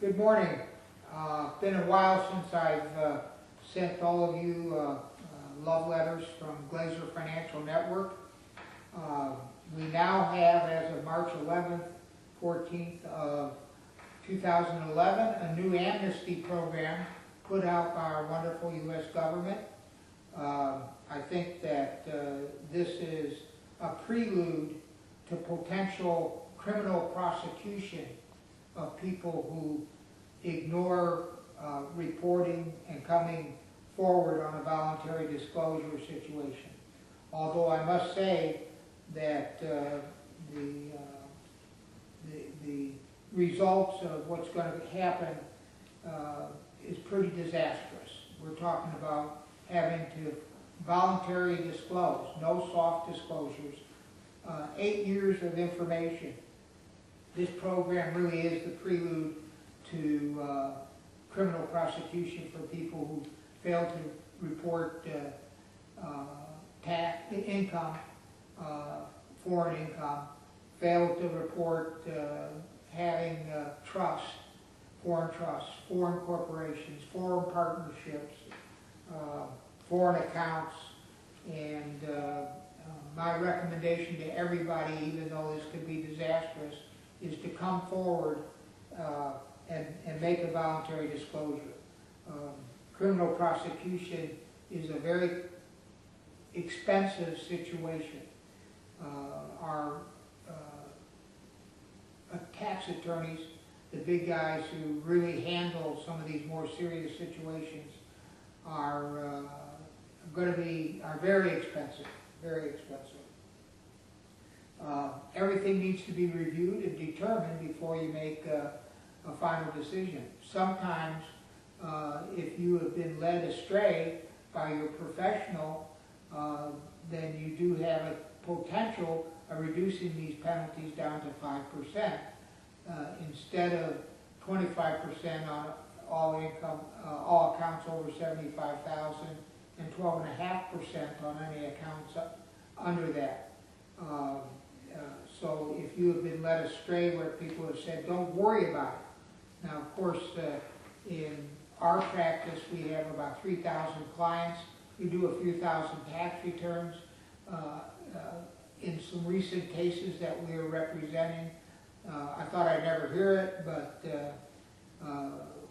Good morning. Been a while since I've sent all of you love letters from Glazer Financial Network. We now have, as of March 11th, 14th of 2011, a new Amnesty Program put out by our wonderful U.S. government. I think that this is a prelude to potential criminal prosecution of people who ignore reporting and coming forward on a voluntary disclosure situation. Although I must say that the results of what's going to happen is pretty disastrous. We're talking about having to voluntarily disclose, no soft disclosures, 8 years of information. This program really is the prelude to criminal prosecution for people who fail to report tax income, foreign income, fail to report having trust, foreign corporations, foreign partnerships, foreign accounts, and my recommendation to everybody, even though this could be disastrous, is to come forward and make a voluntary disclosure. Criminal prosecution is a very expensive situation. Our tax attorneys, the big guys who really handle some of these more serious situations, are very expensive, very expensive. Everything needs to be reviewed and determined before you make a final decision. Sometimes, if you have been led astray by your professional, then you do have a potential of reducing these penalties down to 5%, instead of 25% on all income, all accounts over $75,000, and 12.5% on any accounts under that. So if you have been led astray where people have said, don't worry about it. Now, of course, in our practice, we have about 3,000 clients. We do a few thousand tax returns. In some recent cases that we are representing, I thought I'd never hear it, but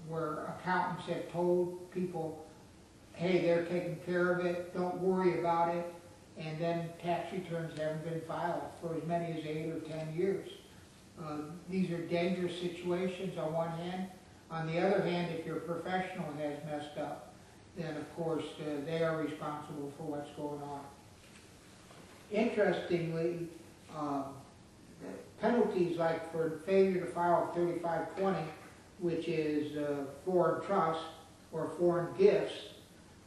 where accountants have told people, hey, they're taking care of it, don't worry about it, and then tax returns haven't been filed for as many as 8 or 10 years. These are dangerous situations on one hand. On the other hand, if your professional has messed up, then of course they are responsible for what's going on. Interestingly, penalties like for failure to file 3520, which is foreign trust or foreign gifts,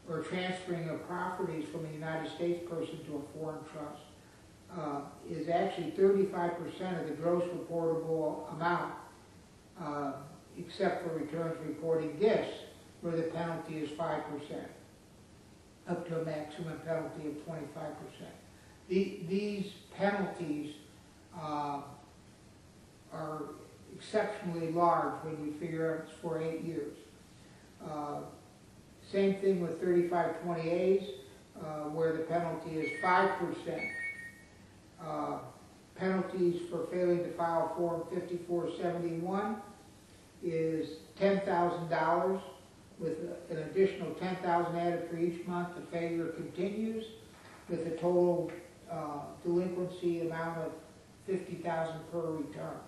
or transferring of properties from a United States person to a foreign trust, is actually 35% of the gross reportable amount, except for returns reporting gifts, where the penalty is 5%, up to a maximum penalty of 25%. These penalties are exceptionally large when you figure out it's for 8 years. Same thing with 3520As, where the penalty is 5%. Penalties for failing to file Form 5471 is $10,000, with an additional $10,000 added for each month. The failure continues, with a total delinquency amount of $50,000 per return.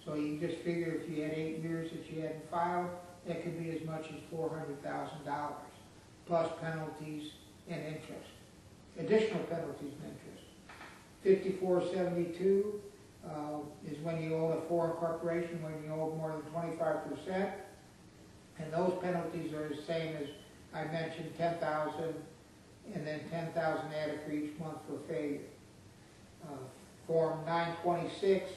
So you can just figure if you had 8 years that you hadn't filed, that could be as much as $400,000, plus penalties and interest, additional penalties and interest. 5472 is when you own a foreign corporation, when you owe more than 25%, and those penalties are the same as I mentioned, $10,000, and then $10,000 added for each month for failure. Form 926,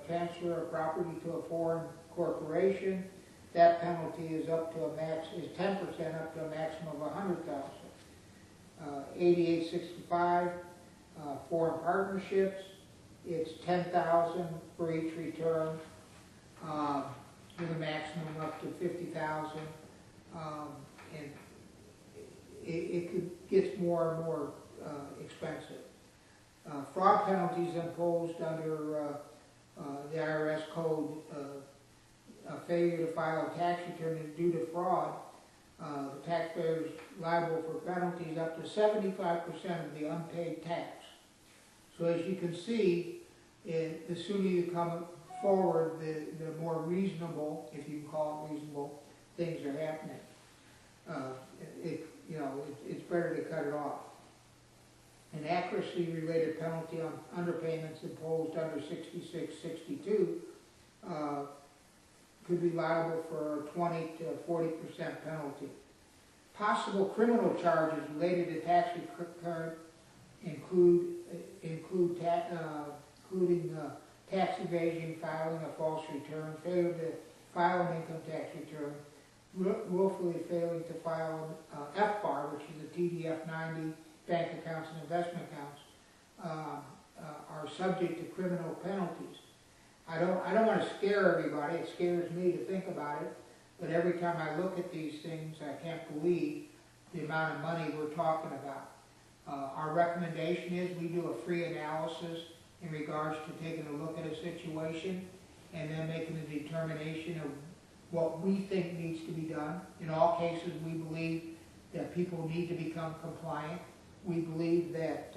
transfer of property to a foreign corporation. That penalty is up to a max, is 10% up to a maximum of $100,000. 8865, foreign partnerships, it's $10,000 for each return. with a maximum up to $50,000, and it gets more and more expensive. Fraud penalties imposed under the IRS code, failure to file a tax return is due to fraud. The taxpayer is liable for penalties up to 75% of the unpaid tax. So as you can see, the sooner you come forward, the more reasonable, if you can call it reasonable, things are happening. It's better to cut it off. An accuracy-related penalty on underpayments imposed under 6662 could be liable for a 20 to 40% penalty. Possible criminal charges related to tax return including tax evasion, filing a false return, failure to file an income tax return, willfully failing to file an FBAR, which is a TDF 90, bank accounts and investment accounts, are subject to criminal penalties. I don't want to scare everybody. It scares me to think about it. But every time I look at these things, I can't believe the amount of money we're talking about. Our recommendation is we do a free analysis in regards to taking a look at a situation and then making a determination of what we think needs to be done. In all cases, we believe that people need to become compliant. We believe that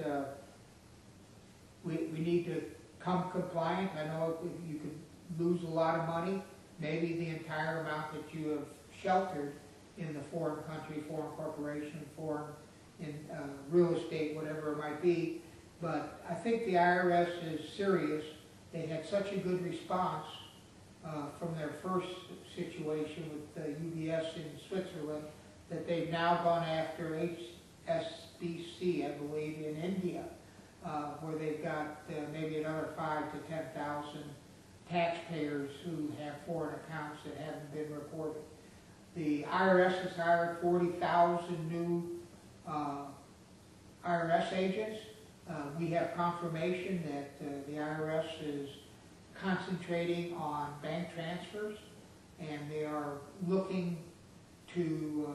we need to come compliant. I know you could lose a lot of money, maybe the entire amount that you have sheltered in the foreign country, foreign corporation, foreign in real estate, whatever it might be. But I think the IRS is serious. They had such a good response from their first situation with UBS in Switzerland that they've now gone after HSBC, I believe, in India, where they've got maybe another 5,000 to 10,000 taxpayers who have foreign accounts that haven't been reported. The IRS has hired 40,000 new IRS agents. We have confirmation that the IRS is concentrating on bank transfers, and they are looking to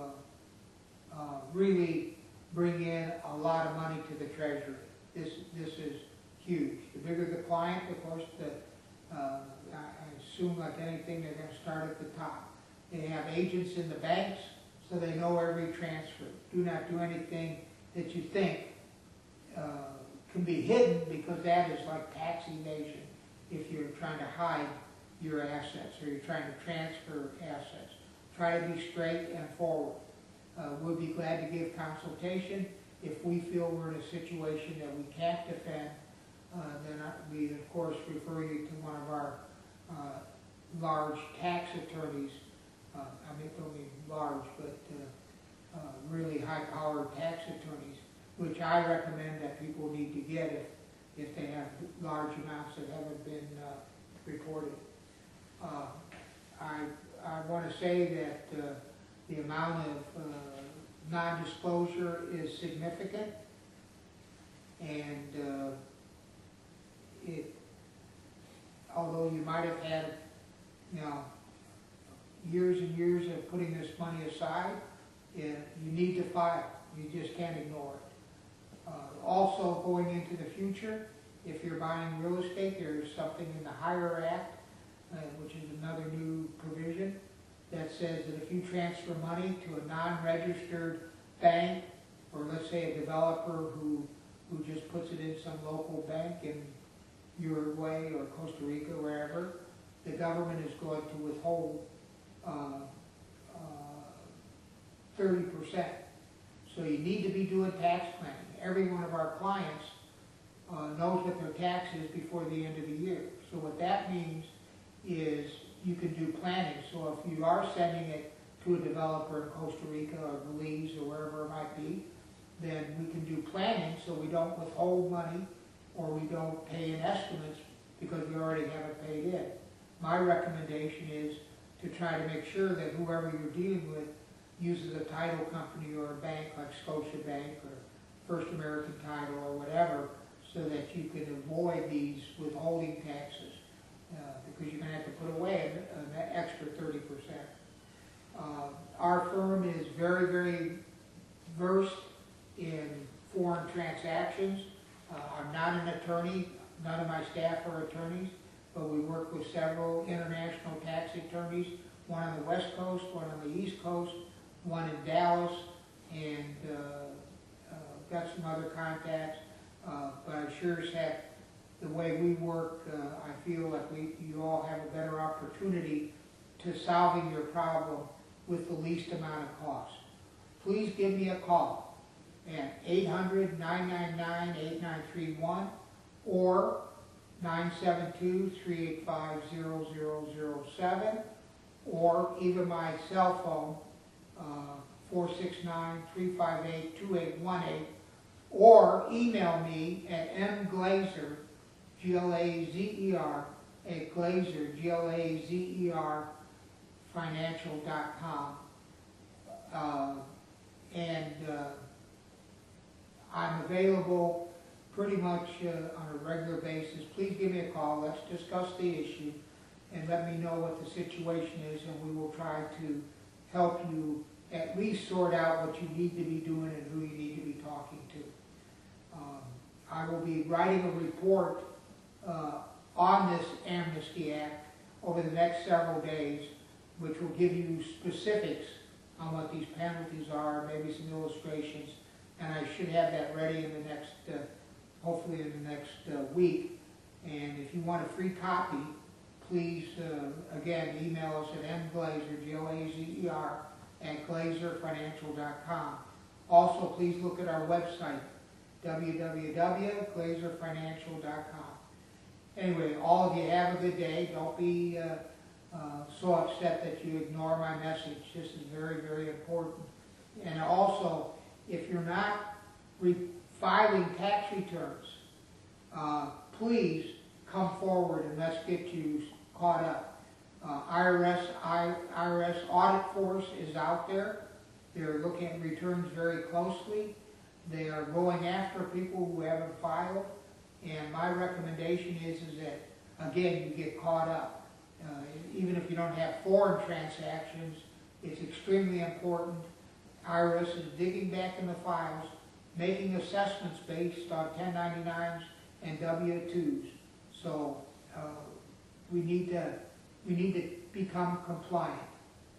really bring in a lot of money to the Treasury. This is huge. The bigger the client, of course, I assume like anything, they're going to start at the top. They have agents in the banks, so they know every transfer. Do not do anything that you think can be hidden, because that is like tax evasion if you're trying to hide your assets or you're trying to transfer assets. Try to be straight and forward. We'll be glad to give consultation. If we feel we're in a situation that we can't defend, then we, of course, refer you to one of our large tax attorneys. I don't mean large, but really high-powered tax attorneys, which I recommend that people need to get if they have large amounts that haven't been reported. I want to say that the amount of non-disclosure is significant, and although you might have had, years and years of putting this money aside, you need to file. You just can't ignore it. Also, going into the future, if you're buying real estate, there's something in the Hire Act, which is another new provision, that says that if you transfer money to a non-registered bank, or let's say a developer who just puts it in some local bank in Uruguay or Costa Rica, wherever, the government is going to withhold 30%. So you need to be doing tax planning. Every one of our clients knows what their tax is before the end of the year. So what that means is you can do planning. So if you are sending it to a developer in Costa Rica or Belize or wherever it might be, then we can do planning so we don't withhold money or we don't pay in estimates because we already have it paid in. My recommendation is to try to make sure that whoever you're dealing with uses a title company or a bank like Scotia Bank or First American Title or whatever, so that you can avoid these withholding taxes. because you're going to have to put away an extra 30%. Our firm is very, very versed in foreign transactions. I'm not an attorney. None of my staff are attorneys, but we work with several international tax attorneys, one on the West Coast, one on the East Coast, one in Dallas, and got some other contacts. But I sure as heck, the way we work, I feel like you all have a better opportunity to solving your problem with the least amount of cost. Please give me a call at 800-999-8931 or 972-385-0007, or even my cell phone, 469-358-2818, or email me at mglazer, Glazer, at Glazer, Glazer, financial.com. I'm available pretty much on a regular basis. Please give me a call. Let's discuss the issue and let me know what the situation is, and we will try to help you at least sort out what you need to be doing and who you need to be talking to. I will be writing a report on this Amnesty Act over the next several days, which will give you specifics on what these penalties are, maybe some illustrations, and I should have that ready in the next, hopefully in the next week. And if you want a free copy, please, again, email us at mglazer, Glazer, at glazerfinancial.com. Also, please look at our website, www.glazerfinancial.com. Anyway, all of you have a good day. Don't be so upset that you ignore my message. This is very, very important. And also, if you're not filing tax returns, please come forward and let's get you caught up. IRS audit force is out there. They're looking at returns very closely. They are going after people who haven't filed. And my recommendation is that, again, you get caught up. Even if you don't have foreign transactions, it's extremely important. IRS is digging back in the files, making assessments based on 1099s and W-2s. So we need to become compliant.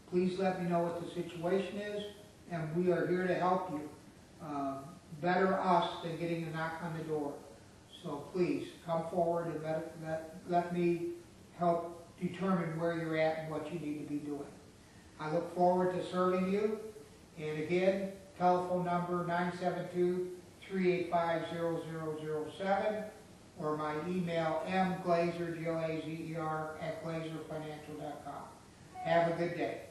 Please let me know what the situation is, and we are here to help you. Better us than getting a knock on the door. So please come forward and let me help determine where you're at and what you need to be doing. I look forward to serving you. And again, telephone number 972-385-0007, or my email mglazer, Glazer, at glazerfinancial.com. Have a good day.